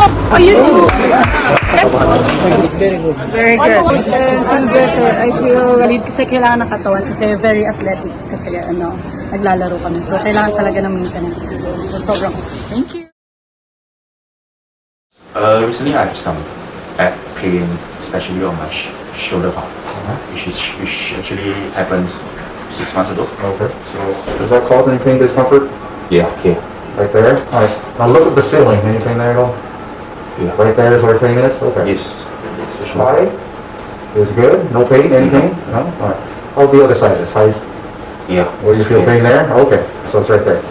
Oh, you do? Very good. Very good. Feel better. I feel valid kasi kailangan ng katawan kasi very athletic kasi naglalaro kami. So kailangan talaga ng maintenance. So sobrang thank you. Recently I have some back pain, especially on my shoulder part, which actually happened 6 months ago. Okay. So does that cause any pain, discomfort? Yeah, okay. Right there? Alright. Now look at the ceiling. Any pain there at all? Yeah. Right there is where pain is? Okay. Yes. High is good. No pain? Any pain? No? Alright. How the other side is? High? Yeah. Where you feel pain there? Okay. So it's right there.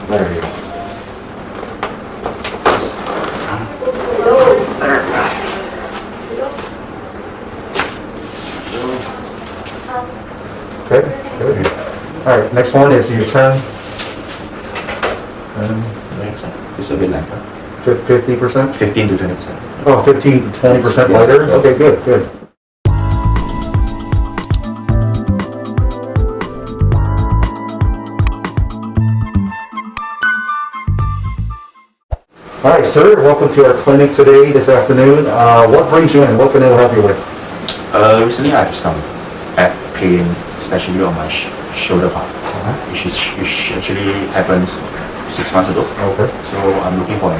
There you go. Okay, good. Alright, next one is you turn It's a bit lighter. 50%? 15 to 20%. Oh, 15 to 20% lighter? Yeah. Okay, good, good. Alright, sir, welcome to our clinic today, this afternoon. What brings you in? What can I help you with? Recently I have some back pain, especially on my shoulder part, which actually happened 6 months ago. Okay. So I'm looking for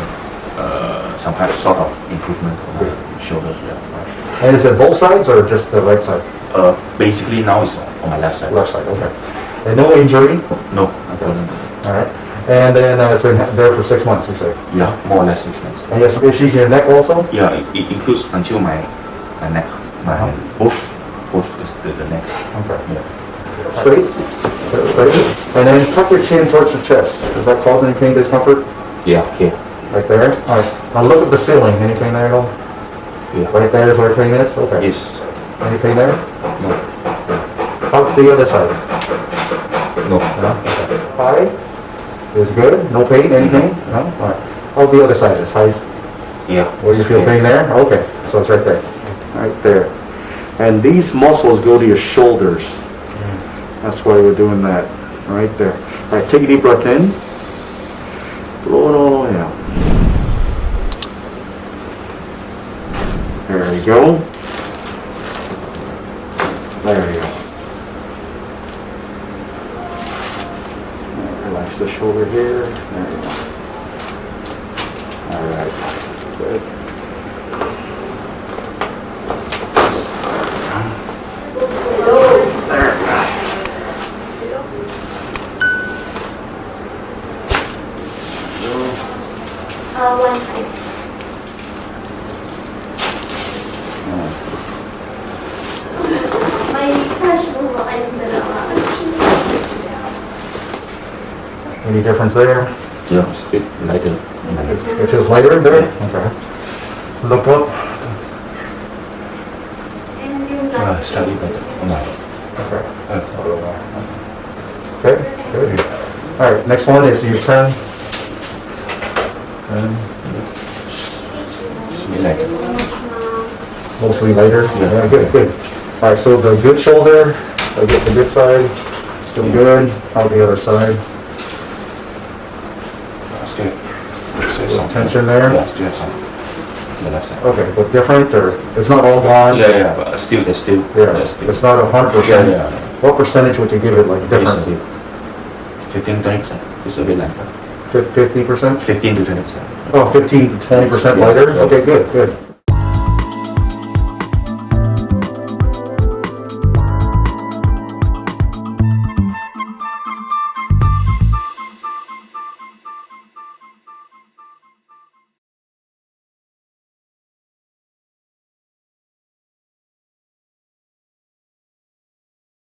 some kind of sort of improvement on my shoulder here. And is it both sides or just the right side? Basically now it's on my left side. Left side, okay. And no injury? No, unfortunately. Alright. And then it's been there for 6 months, you say? Yeah, more or less 6 months. And you have some issues in your neck also? Yeah, it includes until my neck, both the necks. Okay. Yeah. Straight? Straight. And then tuck your chin towards your chest. Does that cause any pain, discomfort? Yeah, okay. Right there? Alright. Now look at the ceiling. Any pain there at all? Yeah. Right there is where pain is? Okay. Yes. Any pain there? No. How the other side? No. No? Okay. High is good. No pain? Any pain? No? Alright. How the other side is? High? Yeah. Where you feel pain there? Okay. So it's right there. Right there. And these muscles go to your shoulders. That's why we're doing that. Right there. Alright, take a deep breath in. Blow it all the way out. There you go. There you go. Relax the shoulder here. There you go. Alright. Good. One time. May crush mo ba kayong dalawa? Any difference there? Yeah, it's a bit lighter. Which is lighter there? Okay. Look up. And yung last Slightly better. No. Okay. Okay, good. Alright, next one is you turn. It's a bit lighter. Mostly lighter? Yeah, good, good. Alright, so the good shoulder, I get the good side, still good. How the other side? Still some Tension there? Yeah, still have some on the left side. Okay, but different or it's not all gone? Yeah, but still, there's still. Yeah, There's still. it's not 100%. Yeah. What percentage would you give it like difference? 15-20%. It's a bit lighter. 50%? 15 to 20%. Oh, 15 to 20% lighter? Yeah. Okay, good, good.